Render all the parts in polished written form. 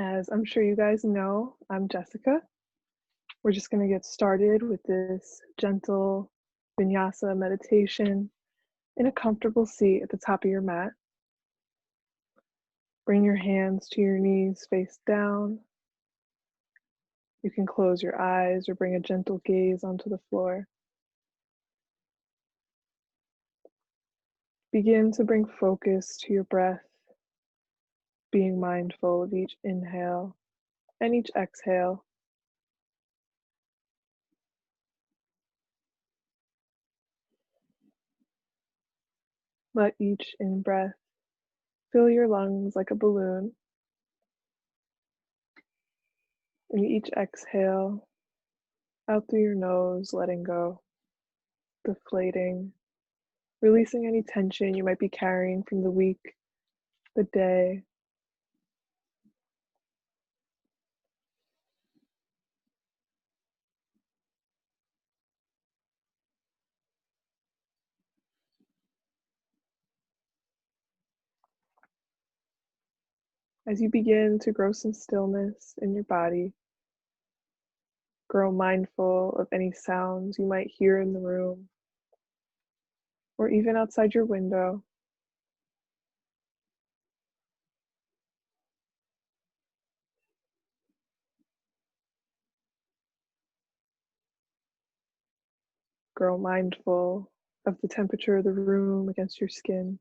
As I'm sure you guys know, I'm Jessica. We're just going to get started with this gentle Vinyasa meditation in a comfortable seat at the top of your mat. Bring your hands to your knees face down. You can close your eyes or bring a gentle gaze onto the floor. Begin to bring focus to your breath, being mindful of each inhale and each exhale. Let each in-breath fill your lungs like a balloon, and each exhale out through your nose, letting go, deflating, releasing any tension you might be carrying from the week, the day. As you begin to grow some stillness in your body, grow mindful of any sounds you might hear in the room or even outside your window. Grow mindful of the temperature of the room against your skin.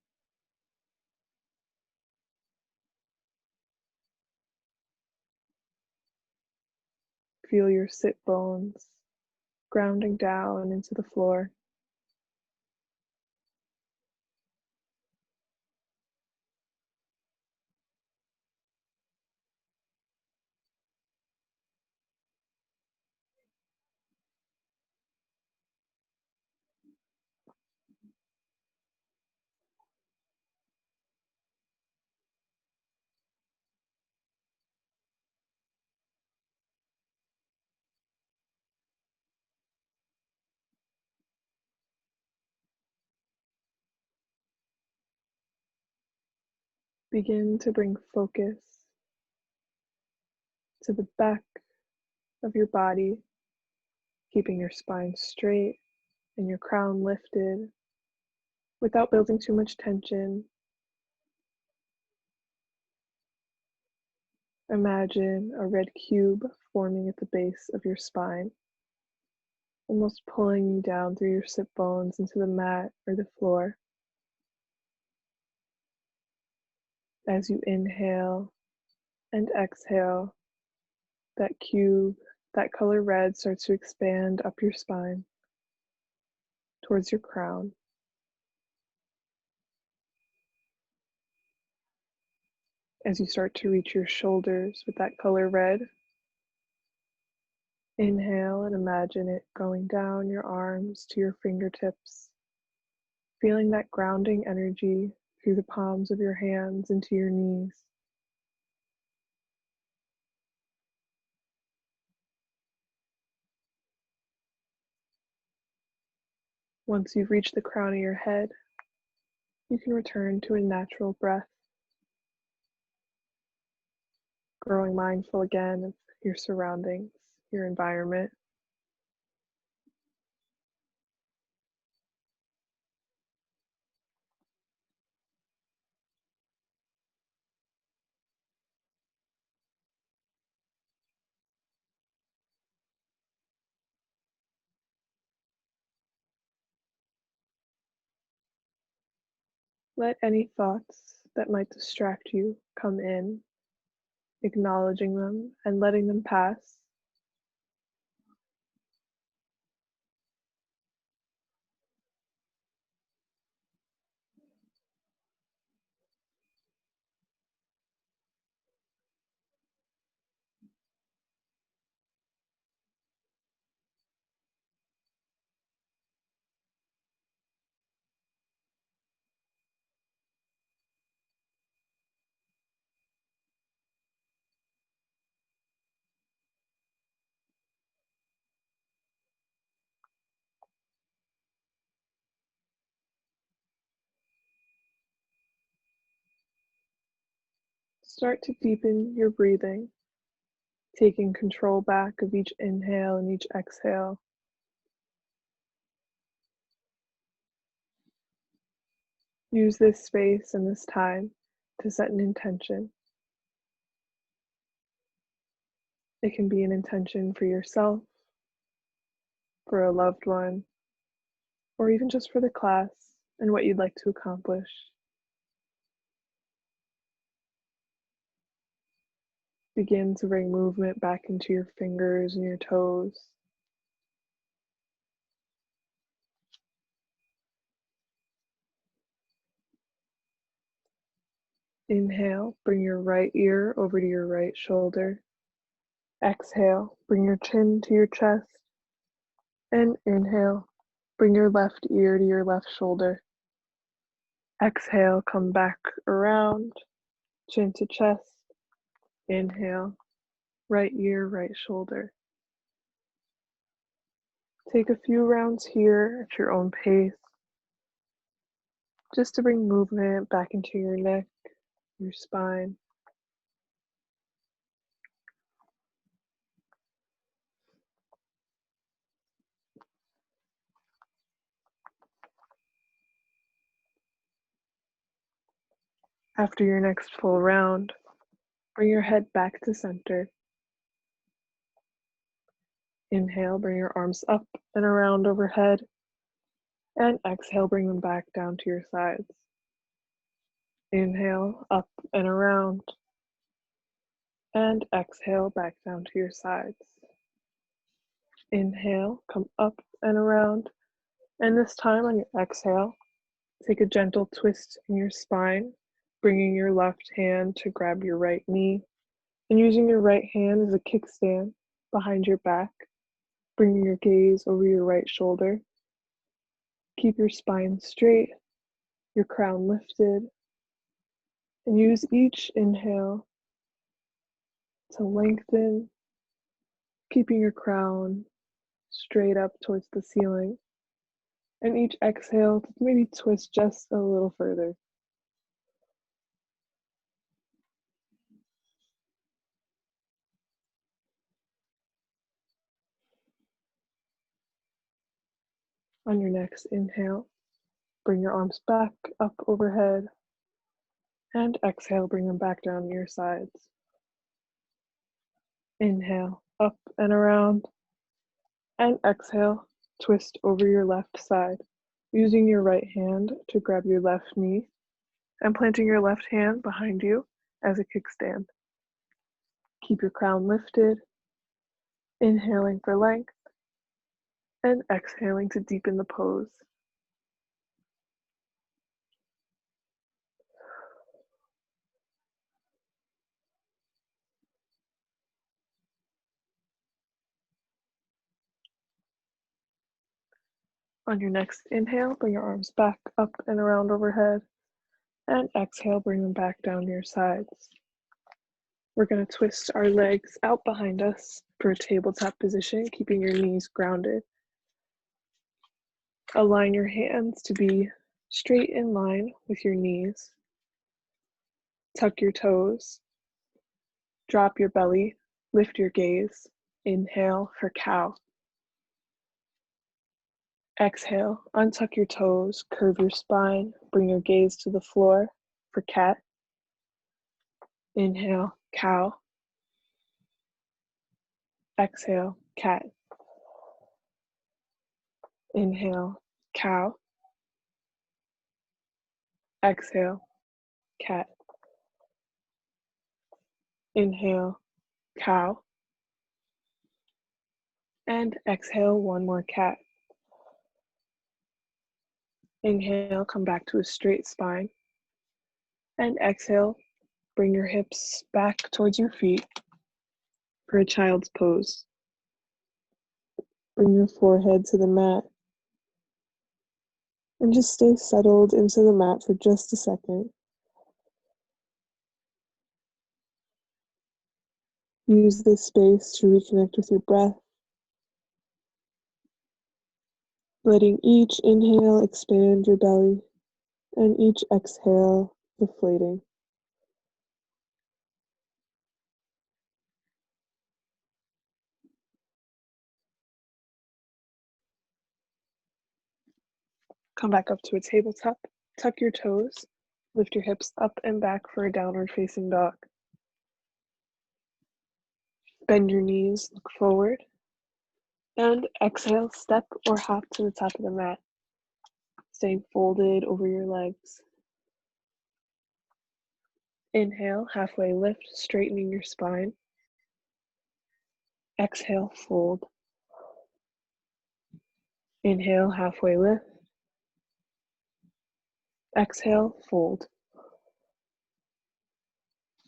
Feel your sit bones grounding down into the floor. Begin to bring focus to the back of your body, keeping your spine straight and your crown lifted without building too much tension. Imagine a red cube forming at the base of your spine, almost pulling you down through your sit bones into the mat or the floor. As you inhale and exhale, that cube, that color red, starts to expand up your spine towards your crown. As you start to reach your shoulders with that color red, inhale and imagine it going down your arms to your fingertips, feeling that grounding energy through the palms of your hands into your knees. Once you've reached the crown of your head, you can return to a natural breath, growing mindful again of your surroundings, your environment. Let any thoughts that might distract you come in, acknowledging them and letting them pass. Start to deepen your breathing, taking control back of each inhale and each exhale. Use this space and this time to set an intention. It can be an intention for yourself, for a loved one, or even just for the class and what you'd like to accomplish. Begin to bring movement back into your fingers and your toes. Inhale, bring your right ear over to your right shoulder. Exhale, bring your chin to your chest. And inhale, bring your left ear to your left shoulder. Exhale, come back around, chin to chest. Inhale, right ear, right shoulder. Take a few rounds here at your own pace, just to bring movement back into your neck, your spine. After your next full round, bring your head back to center. Inhale, bring your arms up and around overhead. And exhale, bring them back down to your sides. Inhale, up and around. And exhale, back down to your sides. Inhale, come up and around. And this time on your exhale, take a gentle twist in your spine, bringing your left hand to grab your right knee, and using your right hand as a kickstand behind your back, bringing your gaze over your right shoulder. Keep your spine straight, your crown lifted, and use each inhale to lengthen, keeping your crown straight up towards the ceiling, and each exhale to maybe twist just a little further. On your next inhale, bring your arms back up overhead, and exhale, bring them back down to your sides. Inhale, up and around, and exhale, twist over your left side, using your right hand to grab your left knee and planting your left hand behind you as a kickstand. Keep your crown lifted, inhaling for length, and exhaling to deepen the pose. On your next inhale, bring your arms back up and around overhead, and exhale, bring them back down to your sides. We're going to twist our legs out behind us for a tabletop position, keeping your knees grounded. Align your hands to be straight in line with your knees. Tuck your toes. Drop your belly. Lift your gaze. Inhale for cow. Exhale, untuck your toes, curve your spine, bring your gaze to the floor for cat. Inhale, cow. Exhale, cat. Inhale, cow. Exhale, cat. Inhale, cow. And exhale, one more cat. Inhale, come back to a straight spine. And exhale, bring your hips back towards your feet for a child's pose. Bring your forehead to the mat. And just stay settled into the mat for just a second. Use this space to reconnect with your breath, letting each inhale expand your belly and each exhale deflating. Come back up to a tabletop, tuck your toes, lift your hips up and back for a downward facing dog. Bend your knees, look forward, and exhale, step or hop to the top of the mat, staying folded over your legs. Inhale, halfway lift, straightening your spine. Exhale, fold. Inhale, halfway lift. Exhale, fold.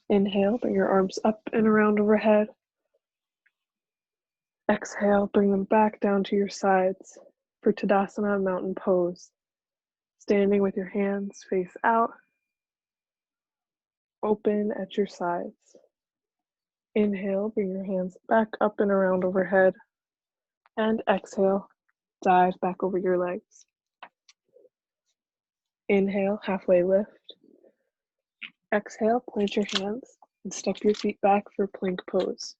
Inhale, bring your arms up and around overhead. Exhale, bring them back down to your sides for Tadasana, mountain pose. Standing with your hands face out, open at your sides. Inhale, bring your hands back up and around overhead. And exhale, dive back over your legs. Inhale, halfway lift. Exhale, plant your hands and step your feet back for plank pose.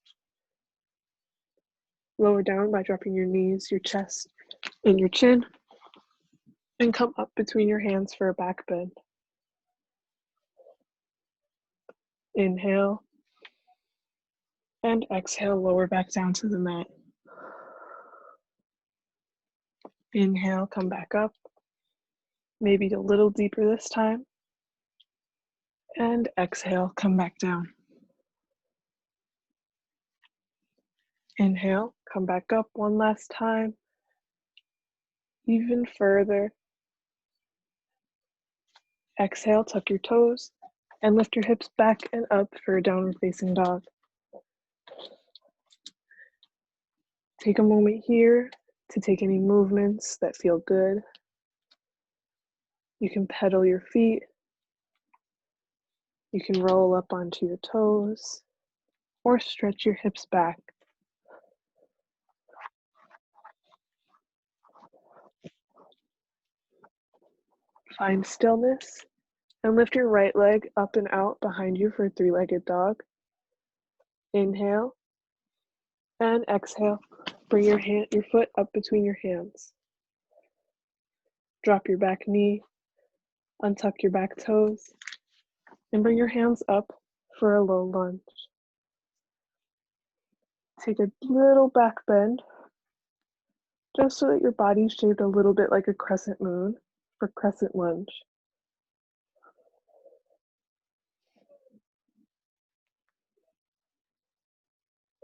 Lower down by dropping your knees, your chest, and your chin, and come up between your hands for a back bend. Inhale, and exhale, lower back down to the mat. Inhale, come back up, maybe a little deeper this time, and exhale, come back down. Inhale, come back up one last time, even further. Exhale, tuck your toes, and lift your hips back and up for a downward facing dog. Take a moment here to take any movements that feel good. You can pedal your feet. You can roll up onto your toes or stretch your hips back. Find stillness and lift your right leg up and out behind you for a three-legged dog. Inhale and exhale. Bring your foot up between your hands. Drop your back knee, untuck your back toes, and bring your hands up for a low lunge. Take a little back bend, just so that your body's shaped a little bit like a crescent moon for crescent lunge.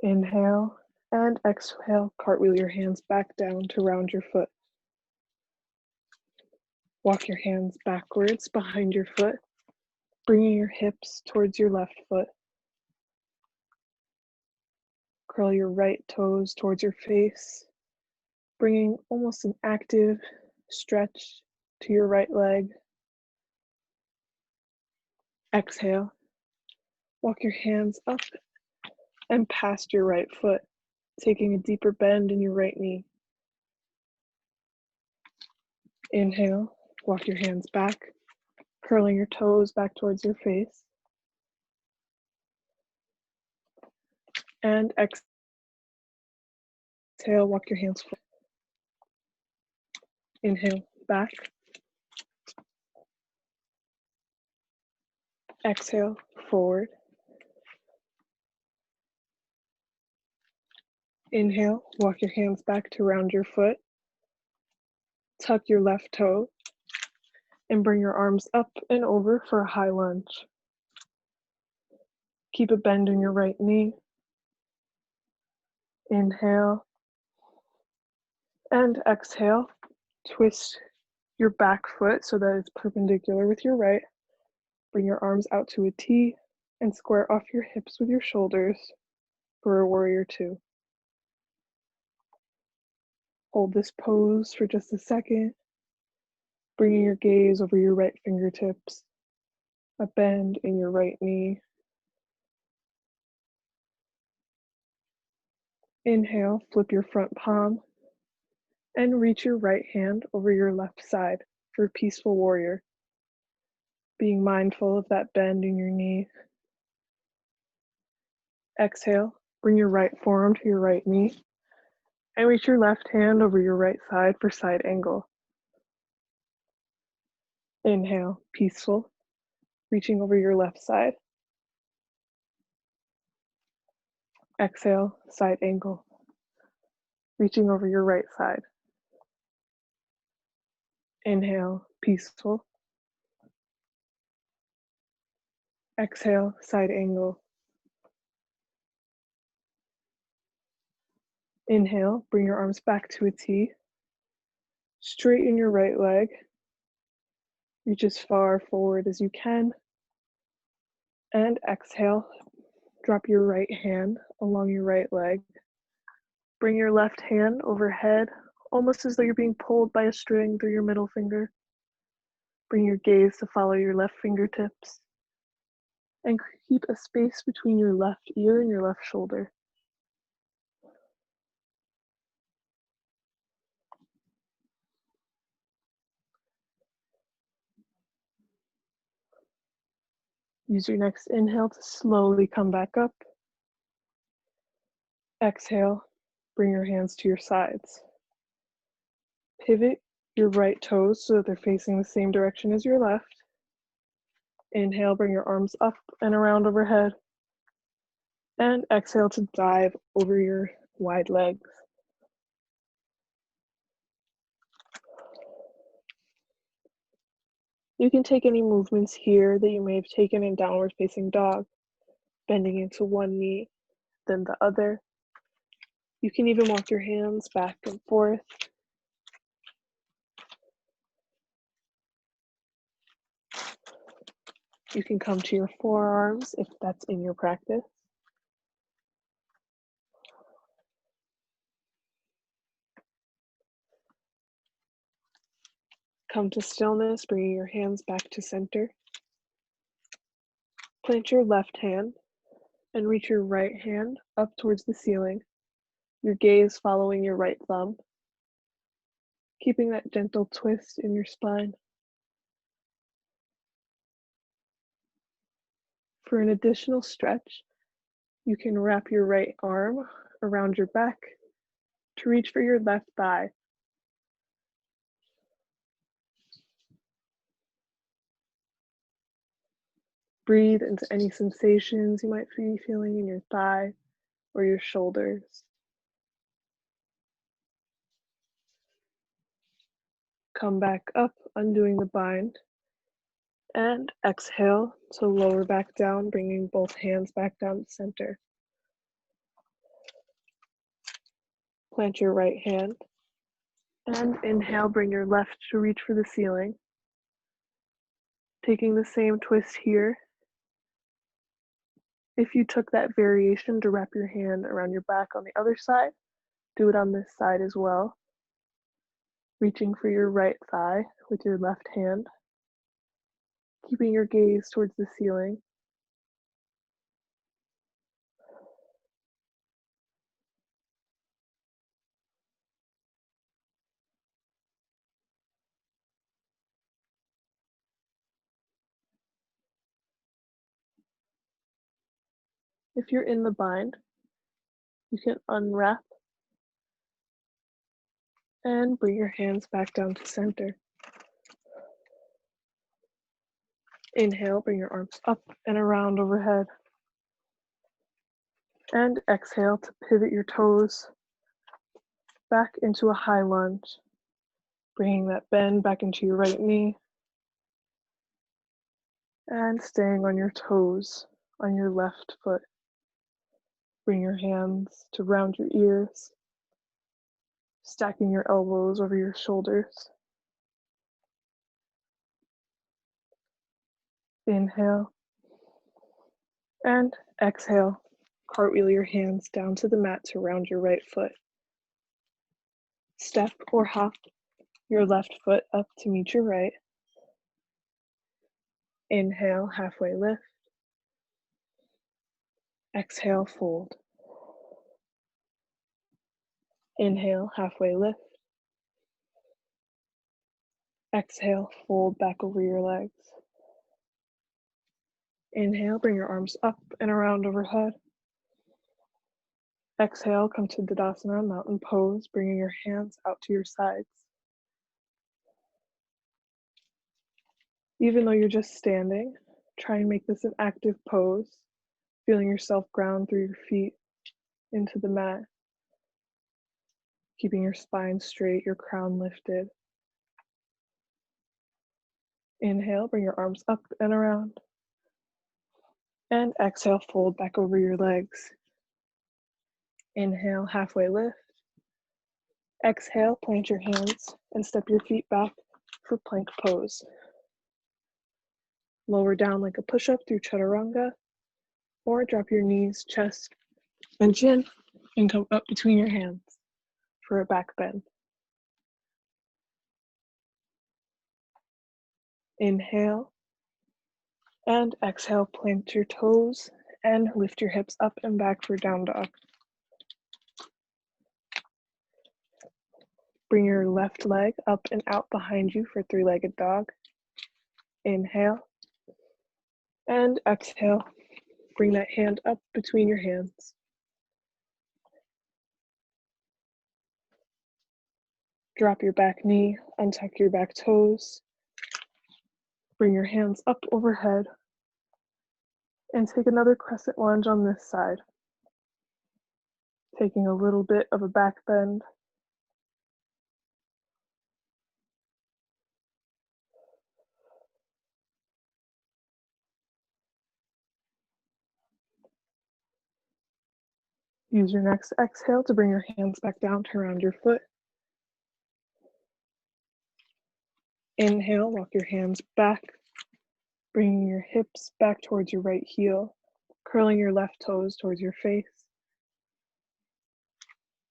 Inhale and exhale, cartwheel your hands back down to round your foot. Walk your hands backwards behind your foot, bringing your hips towards your left foot. Curl your right toes towards your face, bringing almost an active stretch to your right leg. Exhale. Walk your hands up and past your right foot, taking a deeper bend in your right knee. Inhale, walk your hands back, curling your toes back towards your face. And exhale, walk your hands forward. Inhale, back. Exhale, forward. Inhale, walk your hands back to round your foot. Tuck your left toe and bring your arms up and over for a high lunge. Keep a bend in your right knee. Inhale and exhale. Twist your back foot so that it's perpendicular with your right. Bring your arms out to a T and square off your hips with your shoulders for a warrior two. Hold this pose for just a second, bringing your gaze over your right fingertips, a bend in your right knee. Inhale, flip your front palm and reach your right hand over your left side for peaceful warrior, being mindful of that bend in your knee. Exhale, bring your right forearm to your right knee and reach your left hand over your right side for side angle. Inhale, peaceful, reaching over your left side. Exhale, side angle, reaching over your right side. Inhale, peaceful. Exhale, side angle. Inhale, bring your arms back to a T. Straighten your right leg. Reach as far forward as you can. And exhale, drop your right hand along your right leg. Bring your left hand overhead, almost as though you're being pulled by a string through your middle finger. Bring your gaze to follow your left fingertips. And keep a space between your left ear and your left shoulder. Use your next inhale to slowly come back up. Exhale, bring your hands to your sides. Pivot your right toes so that they're facing the same direction as your left. Inhale, bring your arms up and around overhead. And exhale to dive over your wide legs. You can take any movements here that you may have taken in downward facing dog, bending into one knee, then the other. You can even walk your hands back and forth. You can come to your forearms if that's in your practice. Come to stillness, bringing your hands back to center. Plant your left hand and reach your right hand up towards the ceiling, your gaze following your right thumb, keeping that gentle twist in your spine. For an additional stretch, you can wrap your right arm around your back to reach for your left thigh. Breathe into any sensations you might be feeling in your thigh or your shoulders. Come back up, undoing the bind. And exhale to lower back down, bringing both hands back down to center. Plant your right hand. And inhale, bring your left to reach for the ceiling. Taking the same twist here. If you took that variation to wrap your hand around your back on the other side, do it on this side as well. Reaching for your right thigh with your left hand. Keeping your gaze towards the ceiling. If you're in the bind, you can unwrap and bring your hands back down to center. Inhale, bring your arms up and around overhead. And exhale to pivot your toes back into a high lunge, bringing that bend back into your right knee. And staying on your toes on your left foot. Bring your hands to round your ears, stacking your elbows over your shoulders. Inhale and exhale. Cartwheel your hands down to the mat to round your right foot. Step or hop your left foot up to meet your right. Inhale, halfway lift. Exhale, fold. Inhale, halfway lift. Exhale, fold back over your legs. Inhale, bring your arms up and around overhead. Exhale, come to Tadasana, mountain pose, bringing your hands out to your sides. Even though you're just standing, try and make this an active pose, feeling yourself ground through your feet into the mat, keeping your spine straight, your crown lifted. Inhale, bring your arms up and around. And exhale, fold back over your legs. Inhale, halfway lift. Exhale, plant your hands and step your feet back for plank pose. Lower down like a push-up through chaturanga, or drop your knees, chest, and chin, and come up between your hands for a back bend. Inhale, and exhale, plant your toes and lift your hips up and back for down dog. Bring your left leg up and out behind you for three-legged dog. Inhale, and exhale. Bring that hand up between your hands. Drop your back knee, untuck your back toes. Bring your hands up overhead and take another crescent lunge on this side. Taking a little bit of a back bend. Use your next exhale to bring your hands back down to round your foot. Inhale, walk your hands back, bringing your hips back towards your right heel, curling your left toes towards your face.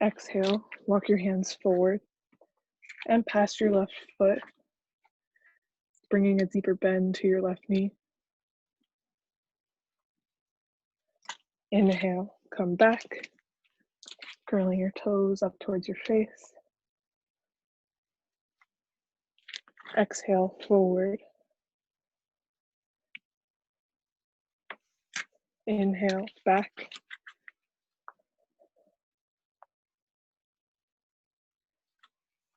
Exhale, walk your hands forward and past your left foot, bringing a deeper bend to your left knee. Inhale, come back, curling your toes up towards your face. Exhale, forward. Inhale, back.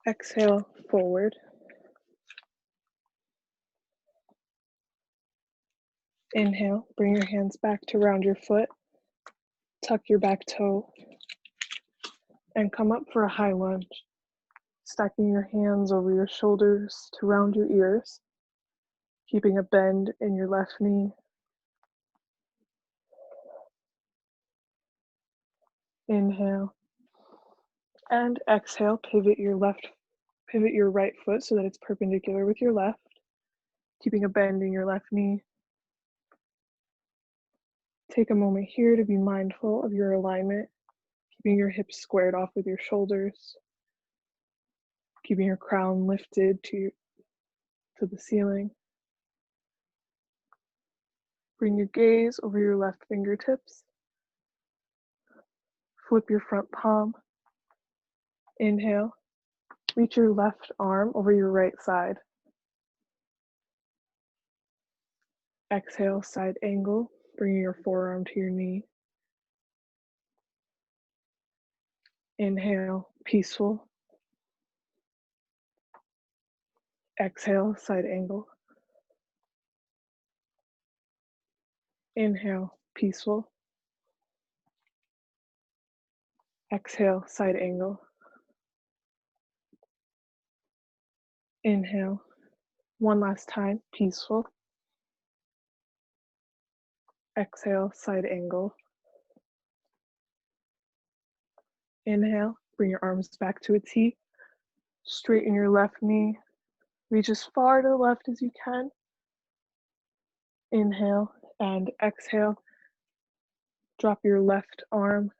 Exhale, forward. Inhale, bring your hands back to round your foot. Tuck your back toe and come up for a high lunge. Stacking your hands over your shoulders to round your ears, keeping a bend in your left knee. Inhale and exhale, pivot your right foot so that it's perpendicular with your left, keeping a bend in your left knee. Take a moment here to be mindful of your alignment, keeping your hips squared off with your shoulders, keeping your crown lifted to the ceiling. Bring your gaze over your left fingertips. Flip your front palm. Inhale. Reach your left arm over your right side. Exhale, side angle, bringing your forearm to your knee. Inhale, peaceful. Exhale, side angle. Inhale, peaceful. Exhale, side angle. Inhale. One last time, peaceful. Exhale, side angle. Inhale, bring your arms back to a T. Straighten your left knee. Reach as far to the left as you can. Inhale and exhale. Drop your left arm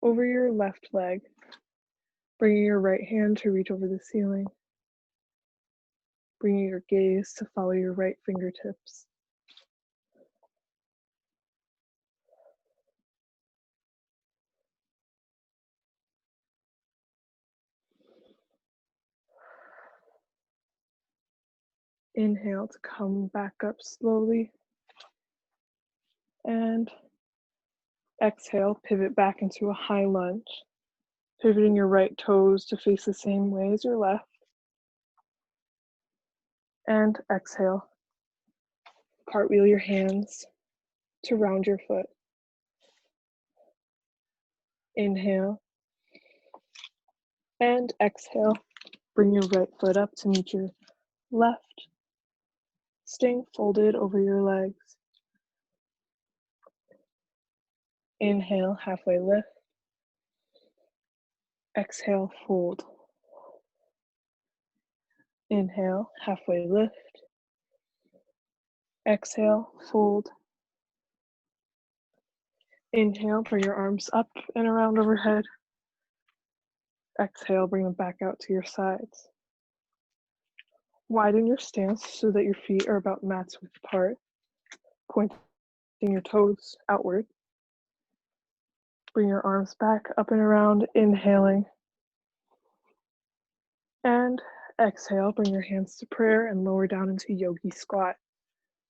over your left leg, bringing your right hand to reach over the ceiling, bringing your gaze to follow your right fingertips. Inhale to come back up slowly, and exhale, pivot back into a high lunge, pivoting your right toes to face the same way as your left. And exhale. Cartwheel your hands to round your foot. Inhale. And exhale. Bring your right foot up to meet your left, staying folded over your legs. Inhale, halfway lift. Exhale, fold. Inhale, halfway lift. Exhale, fold. Inhale, bring your arms up and around overhead. Exhale, bring them back out to your sides. Widen your stance so that your feet are about mats width apart, pointing your toes outward. Bring your arms back up and around, inhaling. And exhale, bring your hands to prayer and lower down into yogi squat,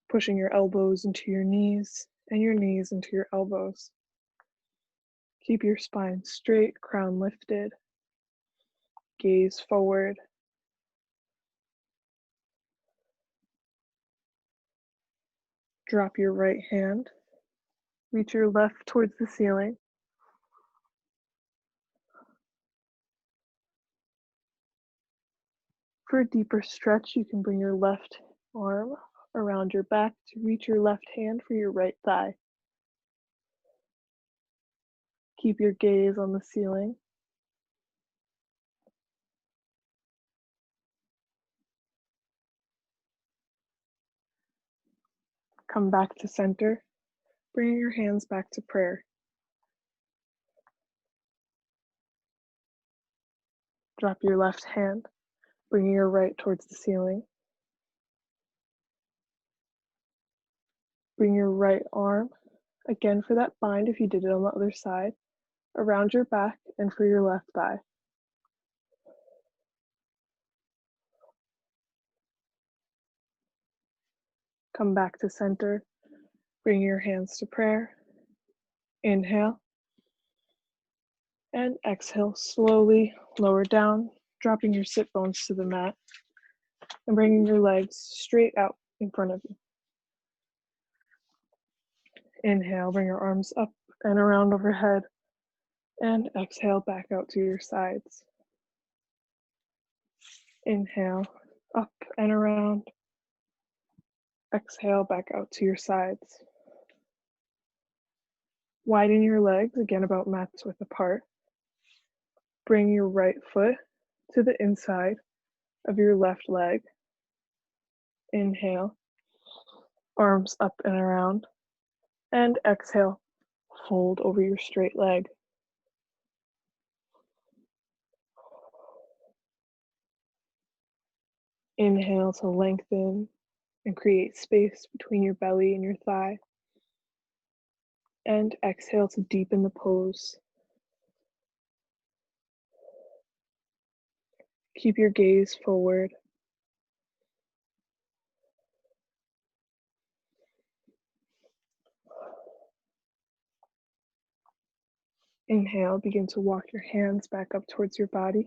pushing your elbows into your knees and your knees into your elbows. Keep your spine straight, crown lifted, gaze forward. Drop your right hand, reach your left towards the ceiling. For a deeper stretch, you can bring your left arm around your back to reach your left hand for your right thigh. Keep your gaze on the ceiling. Come back to center, bringing your hands back to prayer. Drop your left hand, bringing your right towards the ceiling. Bring your right arm, again for that bind if you did it on the other side, around your back and for your left thigh. Come back to center, bring your hands to prayer. Inhale. And exhale, slowly lower down, dropping your sit bones to the mat and bringing your legs straight out in front of you. Inhale, bring your arms up and around overhead, and exhale, back out to your sides. Inhale, up and around. Exhale, back out to your sides. Widen your legs, again about mats width apart. Bring your right foot to the inside of your left leg. Inhale, arms up and around. And exhale, fold over your straight leg. Inhale to lengthen and create space between your belly and your thigh. And exhale to deepen the pose. Keep your gaze forward. Inhale, begin to walk your hands back up towards your body.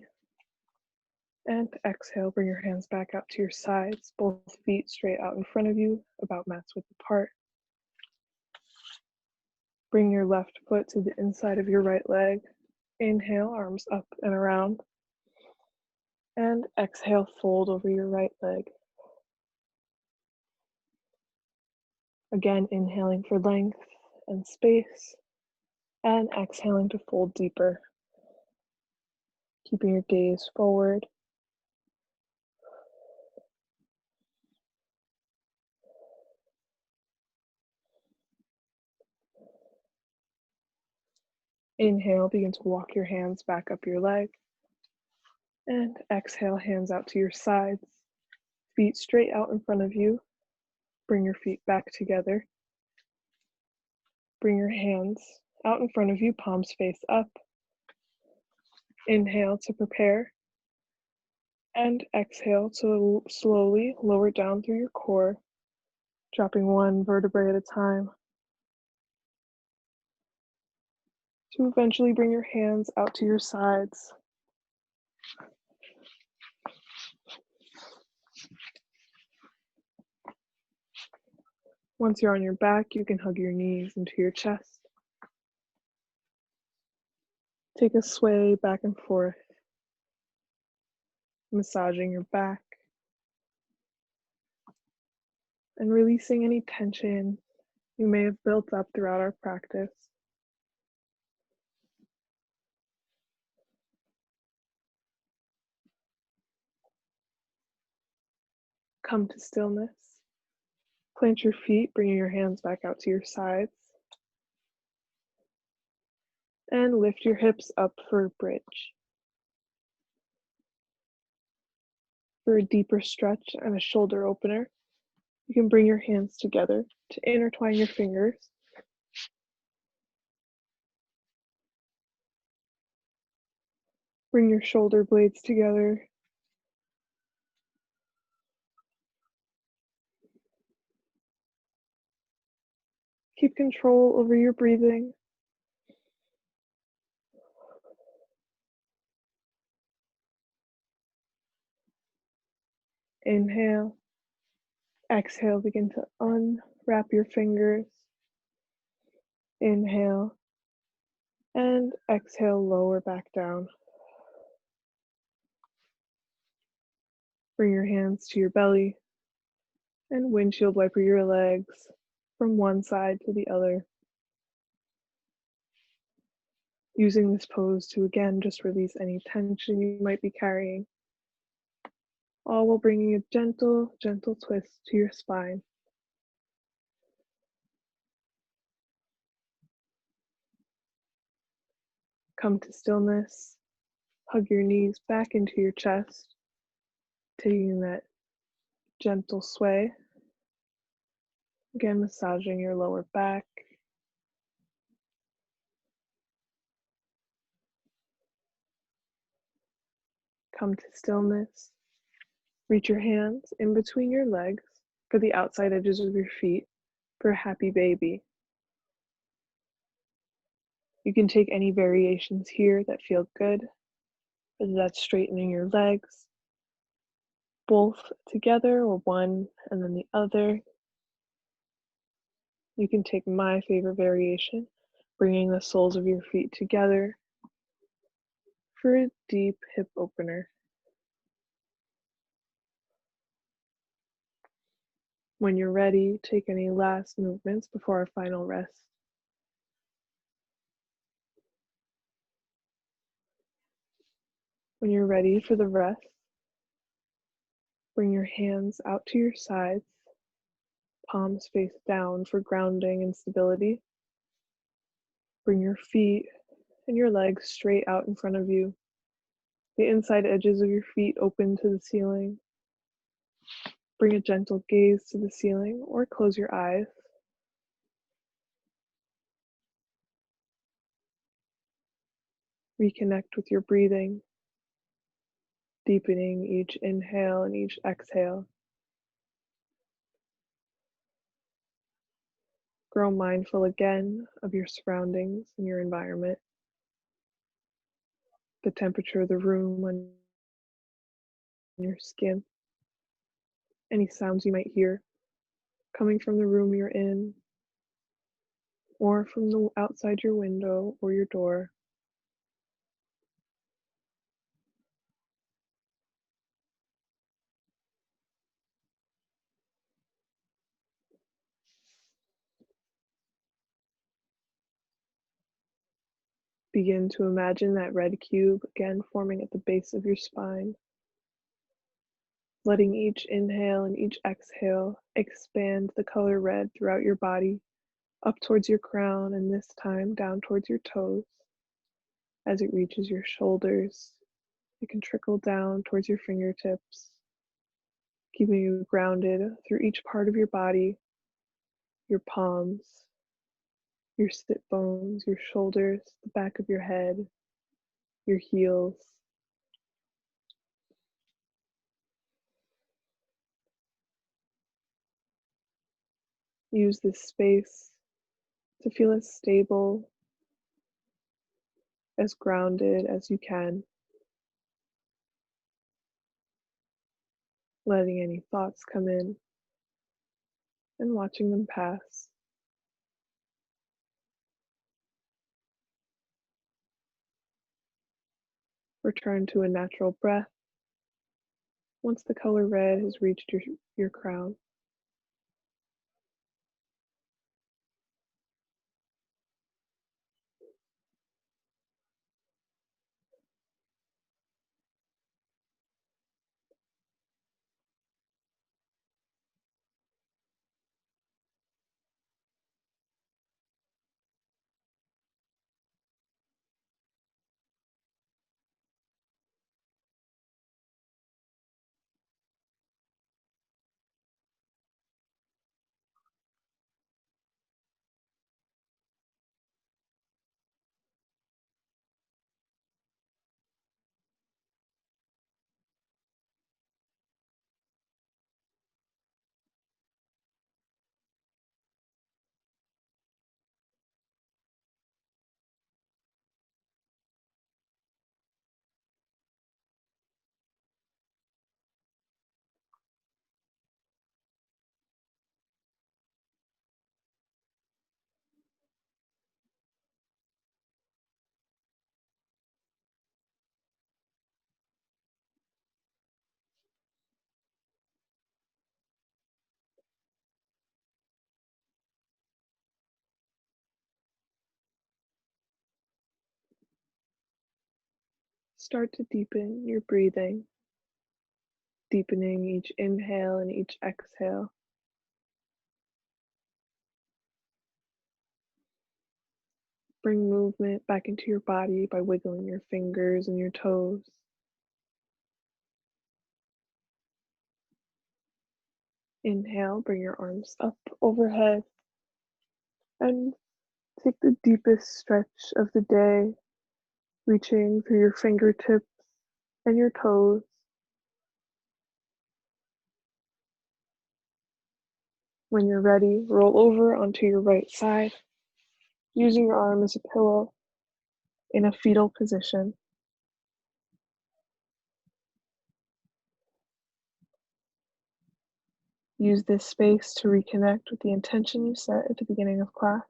And exhale, bring your hands back out to your sides, both feet straight out in front of you, about mats width apart. Bring your left foot to the inside of your right leg. Inhale, arms up and around. And exhale, fold over your right leg. Again, inhaling for length and space, and exhaling to fold deeper. Keeping your gaze forward. Inhale, begin to walk your hands back up your leg. And exhale, hands out to your sides. Feet straight out in front of you. Bring your feet back together. Bring your hands out in front of you, palms face up. Inhale to prepare. And exhale to slowly lower down through your core, dropping one vertebrae at a time. To eventually bring your hands out to your sides. Once you're on your back, you can hug your knees into your chest. Take a sway back and forth, massaging your back and releasing any tension you may have built up throughout our practice. Come to stillness. Plant your feet, bringing your hands back out to your sides. And lift your hips up for a bridge. For a deeper stretch and a shoulder opener, you can bring your hands together to intertwine your fingers. Bring your shoulder blades together. Keep control over your breathing. Inhale. Exhale, begin to unwrap your fingers. Inhale. And exhale, lower back down. Bring your hands to your belly and windshield wiper your legs from one side to the other. Using this pose to again just release any tension you might be carrying, all while bringing a gentle, gentle twist to your spine. Come to stillness. Hug your knees back into your chest, taking that gentle sway. Again, massaging your lower back. Come to stillness. Reach your hands in between your legs for the outside edges of your feet for a happy baby. You can take any variations here that feel good, whether that's straightening your legs, both together or one and then the other. You can take my favorite variation, bringing the soles of your feet together for a deep hip opener. When you're ready, take any last movements before our final rest. When you're ready for the rest, bring your hands out to your sides, palms face down for grounding and stability. Bring your feet and your legs straight out in front of you. The inside edges of your feet open to the ceiling. Bring a gentle gaze to the ceiling or close your eyes. Reconnect with your breathing, deepening each inhale and each exhale. Grow mindful again of your surroundings and your environment, the temperature of the room on your skin, any sounds you might hear coming from the room you're in or from the outside your window or your door. Begin to imagine that red cube again forming at the base of your spine. Letting each inhale and each exhale expand the color red throughout your body, up towards your crown, and this time down towards your toes. As it reaches your shoulders, it can trickle down towards your fingertips, keeping you grounded through each part of your body, your palms, your sit bones, your shoulders, the back of your head, your heels. Use this space to feel as stable, as grounded as you can, letting any thoughts come in and watching them pass. Return to a natural breath once the color red has reached your crown. Start to deepen your breathing, deepening each inhale and each exhale. Bring movement back into your body by wiggling your fingers and your toes. Inhale, bring your arms up overhead and take the deepest stretch of the day, reaching through your fingertips and your toes. When you're ready, roll over onto your right side, using your arm as a pillow in a fetal position. Use this space to reconnect with the intention you set at the beginning of class.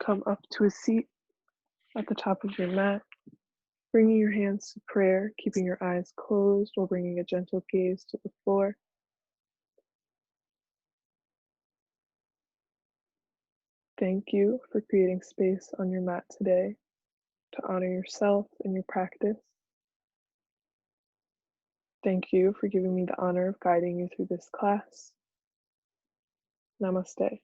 Come up to a seat at the top of your mat, bringing your hands to prayer, keeping your eyes closed while bringing a gentle gaze to the floor. Thank you for creating space on your mat today to honor yourself and your practice. Thank you for giving me the honor of guiding you through this class. Namaste.